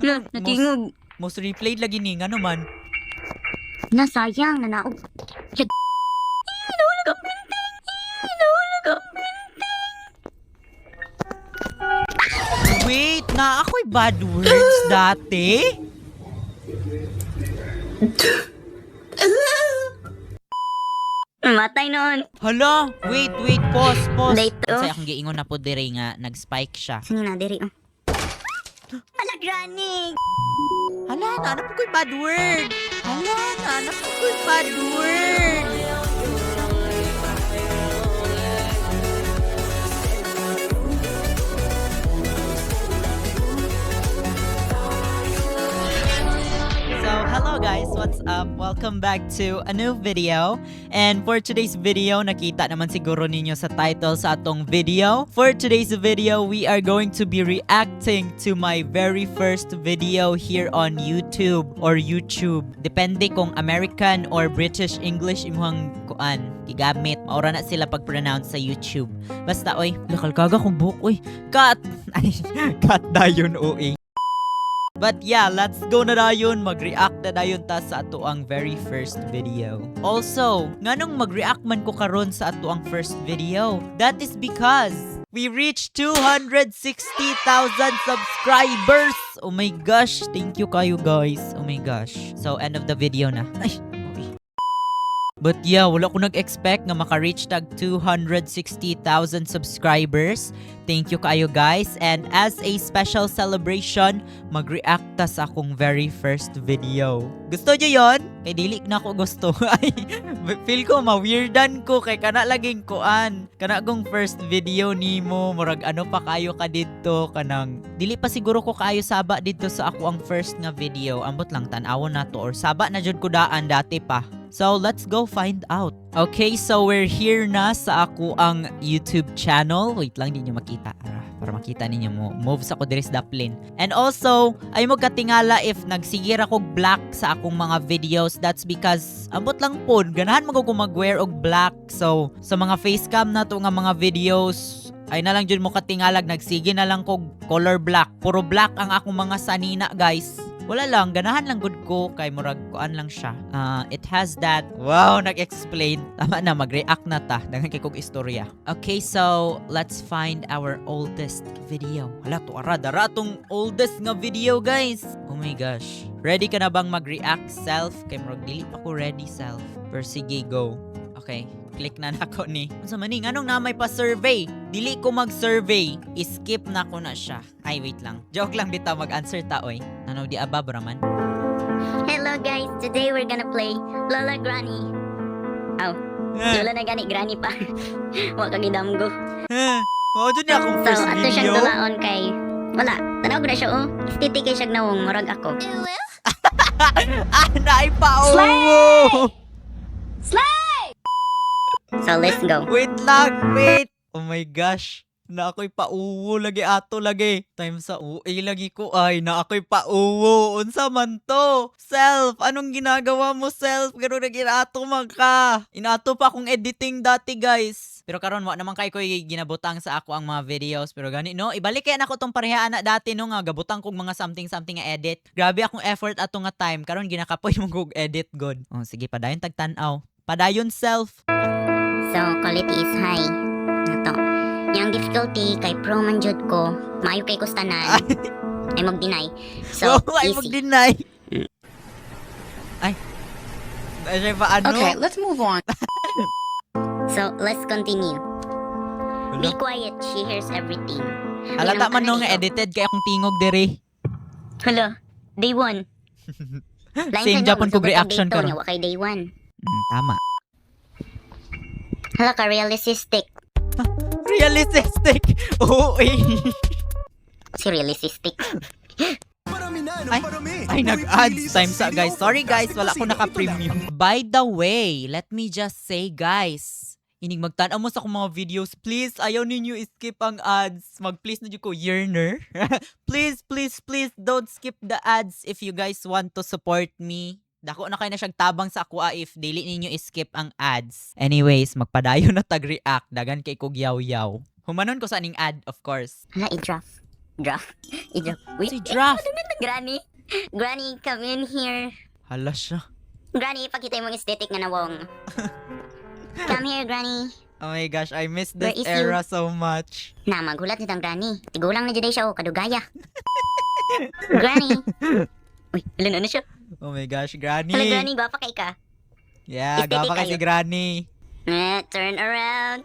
Natingog. Most replayed lagi ni nga naman. Nasayang, nanaog. Nahulog ang printing. Nahulog ang Wait, na ako'y bad words dati? Matay noon. Hala, wait, pause. Dito. Kasi akong giingon na po dire nga, nag-spike siya. Sino na, diri. Ala, Granny. Hala, na po ko'y bad word. Hala, na po ko'y bad word. So, hello guys, what's up? Welcome back to a new video. And for today's video, nakita naman siguro ninyo sa title sa atong video. For today's video, we are going to be reacting to my very first video here on YouTube or YouTube. Depende kung American or British English imuhang kuan gigamit. Maura na sila pag-pronounce sa YouTube. Basta, oy, lakal kaga kong buhok, oy. Cut! Ay, cut na yun, oy. But yeah, let's go na dayon. Mag-react na dayon ta sa ato ang very first video. Also, nganong mag-react man ko karon sa ato ang first video? That is because we reached 260,000 subscribers! Oh my gosh, thank you kayo guys. Oh my gosh. So, end of the video na. Ay, okay. But yeah, wala ko nag-expect nga maka-reach tag 260,000 subscribers. Thank you kayo guys. And as a special celebration, mag-react ta sa akong very first video. Gusto nyo yon? Kay dili na ako gusto. Ay, feel ko ma-weirdan ko kay kana laging kuan. Kana kong first video nimo, murag ano pa kayo ka dito kanang. Dili pa siguro ko kayo saba dito sa ako ang first nga video. Ambot lang tan-awon na to or saba na jud ko daan dati pa. So, let's go find out. Okay, so we're here na sa ako ang YouTube channel. Wait lang, di nyo makita. Para makita ninyo mo. Moves ako diri sa daplin. And also, ay mo katingala if nagsigir ako black sa akong mga videos. That's because, ambot lang po, ganahan mo ko mag-wear og black. So, sa mga facecam na to nga mga videos, ay na lang dyan mo katingalag, nagsige na lang ko color black. Puro black ang akong mga sanina, guys. Wala lang, ganahan lang good ko kay murag kuan lang siya. It has that, wow, nag-explain. Tama na, mag-react na ta. Dangan kay kong istorya. Okay, so, let's find our oldest video. Hala, tuara, dara tong oldest nga video, guys. Oh my gosh. Ready ka na bang mag-react, self? Kay murag dili pa ko ready, self. Pero sige, go. Okay, click na nako ni. Unsa man ni nganong namay pa survey? Dili ko mag-survey, skip na ko na siya. Ay wait lang. Joke lang bitaw mag-answer ta oy. Ano di abab raman? Hello guys, today we're gonna play Lola Granny. Aw, Lola na gani Granny pa. Wa ka gidamgo. Mao jud niya akong first So, ato siyang video. tulaon kay wala, tanaw ko na siya oh. Estiti kay siya nawong murag ako. Naay pa oh. So, let's go. Wait lang, wait. Oh my gosh. Na ako'y pauwo lagi ato lagi. Time sa uwi lagi ko ay na ako'y pauwo. Unsa man to? Self, anong ginagawa mo self? Garo na ginato man ka. Inato pa akong editing dati guys. Pero karon wa naman kay ko'y ginabutang sa ako ang mga videos. Pero gani no, ibalik kaya nako tong pareha na dati no nga gabutang kong mga something nga edit. Grabe akong effort ato nga time. Karon ginakapoy mo kog edit god. Oh sige padayon tagtan-aw. Padayon self. So, quality is high. Nato. Yung difficulty kay pro man jud ko, maayo kay kustanan. Ay mag-deny. So, ay easy. mag-deny. Ay. Ay, ba ano? Okay, let's move on. So, let's continue. Be Hala. quiet, she hears everything. Halata man no nga dito. edited kay akong tingog diri. Hala, day 1. Same Japan kog reaction karon. karon. Wa kay day 1. Tama. Hala ka realistic. Realistic. Oo eh. Si realistic. Ay nag-ads time sa guys. Sorry guys, wala ko naka-premium. By the way, let me just say guys, ining magtan-aw mo sa akong mga videos, please, ayaw ninyo skip ang ads. Mag-please na ko, yearner. Please, don't skip the ads if you guys want to support me. Dako na kayo na siyang tabang sa ako if dili ninyo skip ang ads. Anyways, magpadayon na tag-react. Dagan kay kog yaw-yaw. Humanon ko sa aning ad, of course. Hala, i-draft. Draft. I-draft. Wait. Si Draft. Granny. Granny, come in here. Hala siya. Granny, pakita yung aesthetic nga nawong. Come here, Granny. Oh my gosh, I miss Where this is era so much. Na, maghulat nitang Granny. Tigulang na dyan siya, kadugaya. Granny. Uy, ilan na siya? Oh my gosh, Granny. Hello, Granny, gwapa kay ka. Yeah, Aesthetic gapa kay si kayo. Granny. Turn around.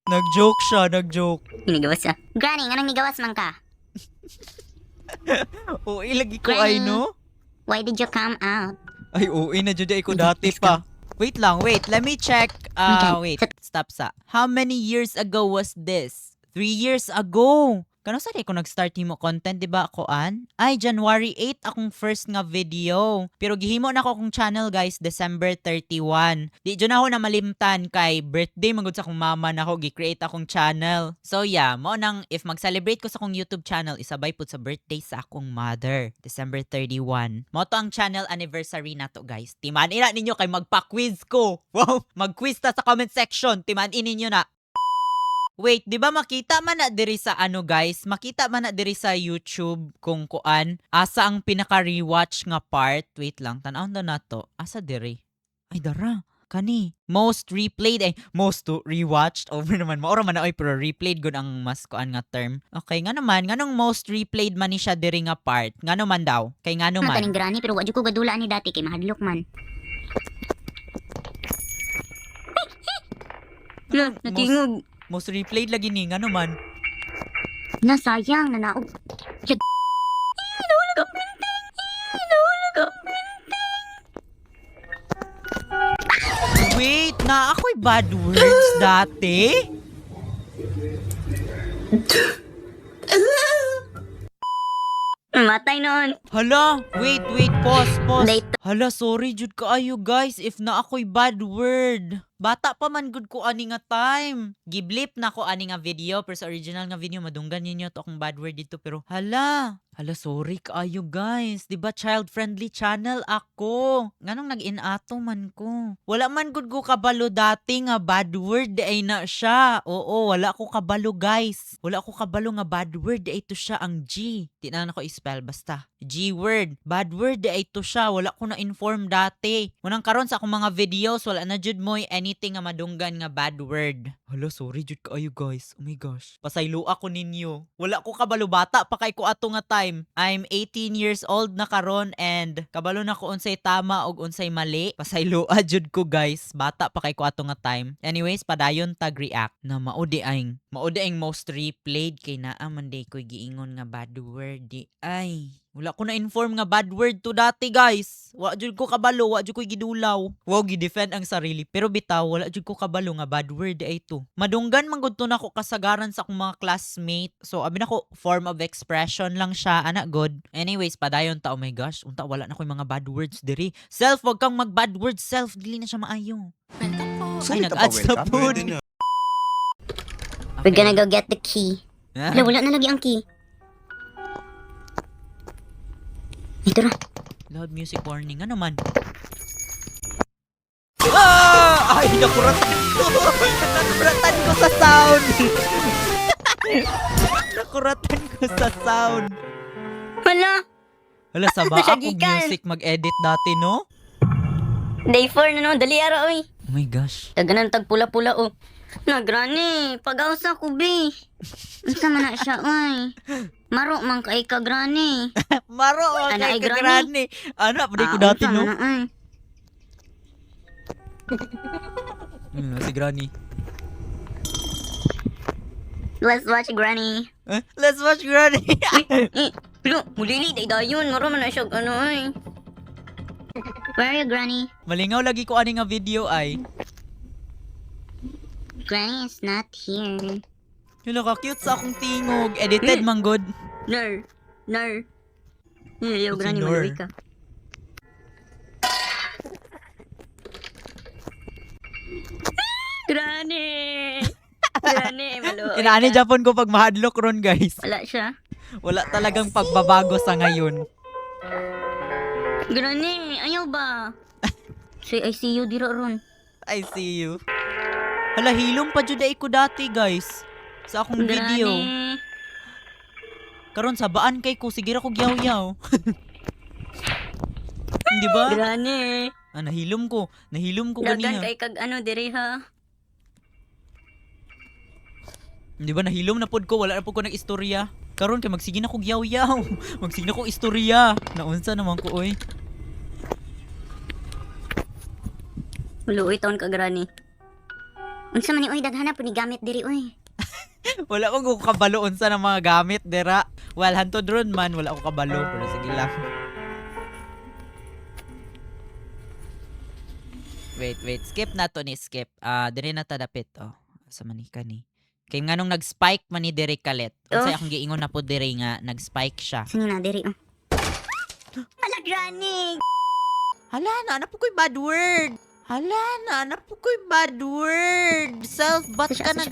Nag-joke siya, nag-joke. Inigawas siya. Granny, nga nang nigawas man ka? Uy, lagi ko Granny. ay no? Why did you come out? Ay, uy, na dyan ko dati pa. Wait lang, wait. Let me check. Okay. Wait. Stop sa. How many years ago was this? 3 years ago. Kano sa ko nag-start himo content, di ba ako an? Ay, January 8 akong first nga video. Pero gihimo na ko akong channel guys, December 31. Di dyan ako na malimtan kay birthday magud sa akong mama na ako gi-create akong channel. So yeah, mo nang if mag-celebrate ko sa akong YouTube channel, isabay pud sa birthday sa akong mother, December 31. Mo to ang channel anniversary na to guys. Timan ina ninyo kay magpa-quiz ko. Wow, mag-quiz ta sa comment section. Timan ninyo na. Wait, di ba makita man na diri sa ano guys? Makita man na diri sa YouTube kung kuan asa ang pinaka-rewatch nga part. Wait lang, tan-aw na to. Asa diri? Ay dara, kani. Most replayed ay most to rewatched over naman. Maura man na oy pero replayed gud ang mas kuan nga term. Okay, nga naman nganong most replayed man ni siya diri nga part? Ngano man daw? Kay ngano Ano man? taning Granny, pero wadyo ko gadula ni dati kay mahadlok man. Natingog. Most replayed lagi ni ngano man? Nasayang, nanaog. Nahulog ang printing! Nahulog ang Wait, na ako'y bad words dati? Matay noon. Hala, wait, pause. Late. Hala, sorry jud kaayo guys if na ako'y bad word. Bata pa man gud ko ani nga time. Giblip na ko ani nga video pero sa original nga video madunggan ninyo to akong bad word dito pero hala, sorry kaayo guys. 'Di ba child friendly channel ako? Nganong nag-inato man ko. Wala man gud ko kabalo dati nga bad word ay na siya. Oo, wala ko kabalo guys. Wala ko kabalo nga bad word ay to siya ang G. Di na ako i-spell basta. G word. Bad word ay to siya. Wala ko na-inform dati. Munang karon sa akong mga videos, wala na jud mo anything nga madunggan nga bad word. Hala, sorry jud kaayo guys. Oh my gosh. Pasaylo ako ninyo. Wala ko kabalo bata pa kay ko ato nga time. I'm 18 years old na karon and kabalo na ko unsay tama ug unsay mali. Pasaylo jud ko guys. Bata pa kay ko ato nga time. Anyways, padayon tag react na maudi aing most replayed kay naa man day koy giingon nga bad word di ay. Wala ko na-inform nga bad word to dati guys. Wa jud ko kabalo, wa jud ko gidulaw. Wow, gi-defend ang sarili. Pero bitaw, wala jud ko kabalo nga bad word ay to. Madunggan man gud to nako kasagaran sa akong mga classmate. So abi nako form of expression lang siya, ana god. Anyways, padayon ta, oh my gosh, unta wala na koy mga bad words diri. Self, wag kang mag bad words, self, dili na siya maayo. Ay, nag-add sa food. We're gonna go get the key. Ah. Wala na lagi ang key. Ito na. Loud music warning. Ano man? Ah! Ay, nakuratan ko. Nakuratan ko sa sound. Nakuratan ko sa sound. Hala! Hala, saba ako Nasagikan. music mag-edit dati, no? Day 4 na no, dali araw oy. Oh my gosh. Taganan tag pula-pula oh. Na Granny, pag-awas ako be. Unsa man na siya oy. Maro man kay ka Granny. Maro, Ana, okay, ay, kagrani. Ano, pwede ko dati, no? Unsa man na, Si Granny. Let's watch Granny. Let's watch Granny. Pero, mulili, day-dayon. Maro man na siya, ano ay. Where are you, Granny? Malingaw lagi ko ani nga video ay. Granny is not here. Hello, ka-cute sa akong tingog. Edited man good. Nar. Ayaw, Si Granny, Nor. maluwi ka. Granny! Granny, maluwi Inaani ka. Japon ko pag mahadlok ron, guys. Wala siya. Wala talagang pagbabago sa ngayon. Granny, ayaw ba? Say, I see you dira ron. I see you. Hala, hilom pa jud ko dati, guys. Sa akong video. Granny. Karon sabaan kay ko sige ra ko yaw-yaw. Di ba? Gani. Nahilom ko. Nahilom ko Dagan ganiya. kay kag ano diri ha. Di ba nahilom na pod ko, wala na pod ko nag-istorya. Karon kay magsige na kog yaw-yaw. Magsige na kog istorya. Naunsa naman ko oy. Luoy taon ka gani. Unsa man ni oy daghana po ni gamit diri oy. Wala ko kabalo unsa ng mga gamit dira. Well, hantod ron man wala ko kabalo pero sige lang. Wait, skip na to ni skip. Diri na ta dapit sa manika ni. Kay nganong nag-spike man ni diri kalit. Unsay akong giingon na po diri nga nag-spike siya. Sino na diri oh. Ala gani. Hala na po ko'y bad word. Hala na po ko'y bad word. Self, ba't ka nag...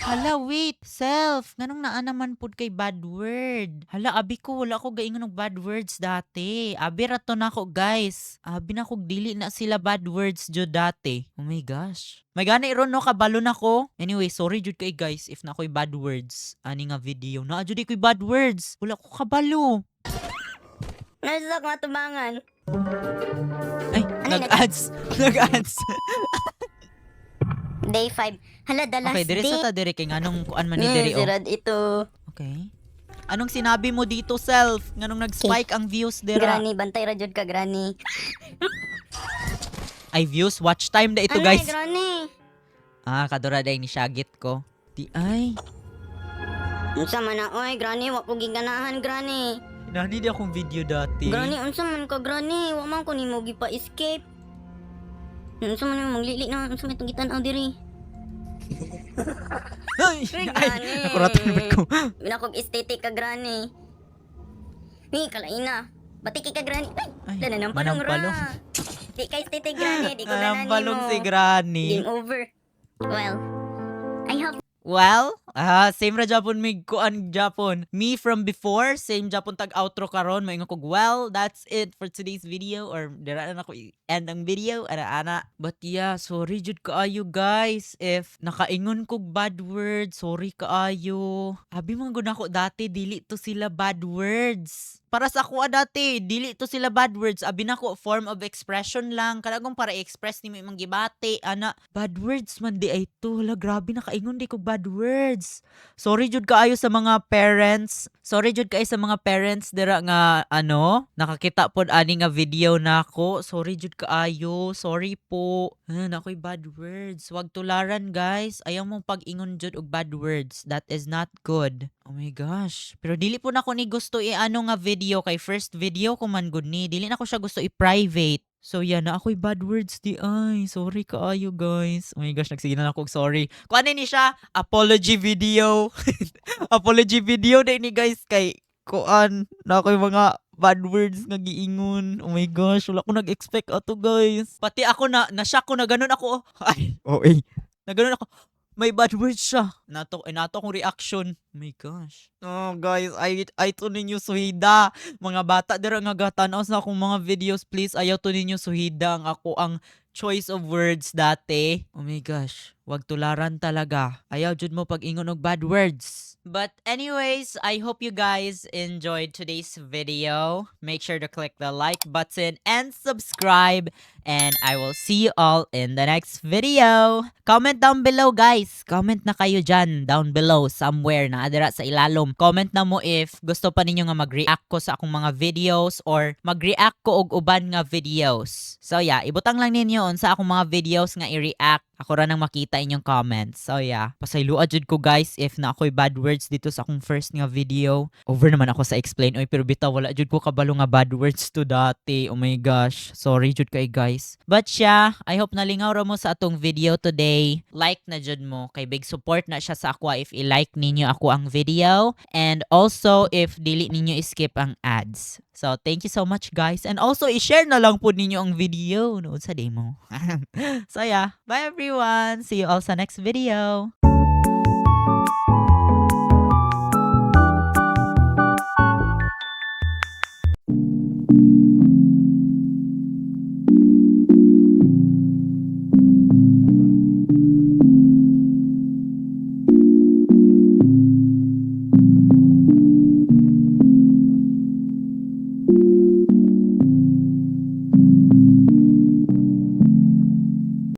Hala, wait, self. Nganong naa naman pud kay bad word. Hala, abi ko, wala ko gaingon og bad words dati. Abi rato na ako, guys. Abi na kog dili na sila bad words jud dati. Oh my gosh. May gani ron no, kabalo na ko. Anyway, sorry jud kay guys if na ko'y bad words. Ani nga video. Naa jud ko'y bad words. Wala ko kabalo. Nasa ko matubangan. Ay, nag-ads. Nag-ads. Day 5. Hala, the last Okay, diri day. sa ta diri kay nganong kuan man ni diri Sirad ito. Okay. Anong sinabi mo dito, self? Nganong nag-spike ang views dira? Granny, bantay ra jud ka, Granny. Ay, views, watch time na ito, Ano guys. Granny? Kadura day ni Shagit ko. Di ay. Unsa man na, oy, Granny, wa ko giganahan, Granny. Nani di akong video dati. Granny, unsa man ka, Granny? Wa man ko nimo gipa-escape. Unsa man yung maglili na, unsa man itong gitan-aw diri? Ay, Ay, ay, Granny. nakuratan naman ko. Binakog aesthetic ka, Granny. Ni, kalaina. Batik ka, Granny. Ay, Ay, dala ng palong manampalong. ra. Di ka aesthetic, Granny. Di ko Ang gananin balong mo. si Granny. Game over. Well, I hope Well, same ra Japon mig kuan Japon. Me from before, same Japon tag outro karon. Maingon kog, well, that's it for today's video or dira na ako end ang video ana. But yeah, sorry jud kaayo guys if nakaingon kog bad words. Sorry kaayo. Abi man gud ako dati dili to sila bad words. Para sa ako dati, dili to sila bad words. Abi na ko form of expression lang. Kanagong para i-express ni mo imong gibati. Ana, bad words man di ay to. Hala, grabe nakaingon di ko bad words. Sorry jud kaayo sa mga parents. Sorry jud kaayo sa mga parents dira nga nakakita pod ani nga video nako. Sorry jud kaayo. Sorry po. Nakoy bad words. Wag tularan guys. Ayaw mong pag-ingon jud og bad words. That is not good. Oh my gosh. Pero dili po na ko ni gusto nga video kay first video ko man gud ni. Dili na ko siya gusto i-private. So yeah, na ako'y bad words di ay. Sorry kaayo guys. Oh my gosh, nagsige na ako sorry. Kuan ni siya, apology video. Apology video na ni guys kay kuan na ako'y mga bad words nga giingon. Oh my gosh, wala ko nag-expect ato guys. Pati ako na-shock ko na ganun ako. Ay, na ganun ako. May bad words siya. Nato akong reaction. Oh my gosh. Oh guys, ay to ninyo suhida. Mga bata dira nga gatanaw sa akong mga videos, please ayaw to ninyo suhida ang ako ang choice of words dati. Oh my gosh, wag tularan talaga. Ayaw jud mo pag ingon og bad words. But anyways, I hope you guys enjoyed today's video. Make sure to click the like button and subscribe. And I will see you all in the next video. Comment down below guys. Comment na kayo dyan down below somewhere na adira sa ilalom. Comment na mo if gusto pa ninyo nga mag-react ko sa akong mga videos or mag-react ko og uban nga videos. So yeah, ibutang lang ninyo sa akong mga videos nga i-react. Ako ra nang makita inyong comments. So yeah, pasayloa jud ko guys if na ako'y bad words dito sa akong first nga video. Over naman ako sa explain. Oy, pero bitaw wala jud ko kabalo nga bad words to dati. Oh my gosh. Sorry jud kay guys. But yeah, I hope nalingaw ra mo sa atong video today. Like na jud mo kay big support na siya sa ako if i-like ninyo ako ang video and also if dili ninyo i-skip ang ads. So, thank you so much guys. And also, i-share na lang po ninyo ang video. Nood sa demo. So yeah, bye everyone. See you all sa next video.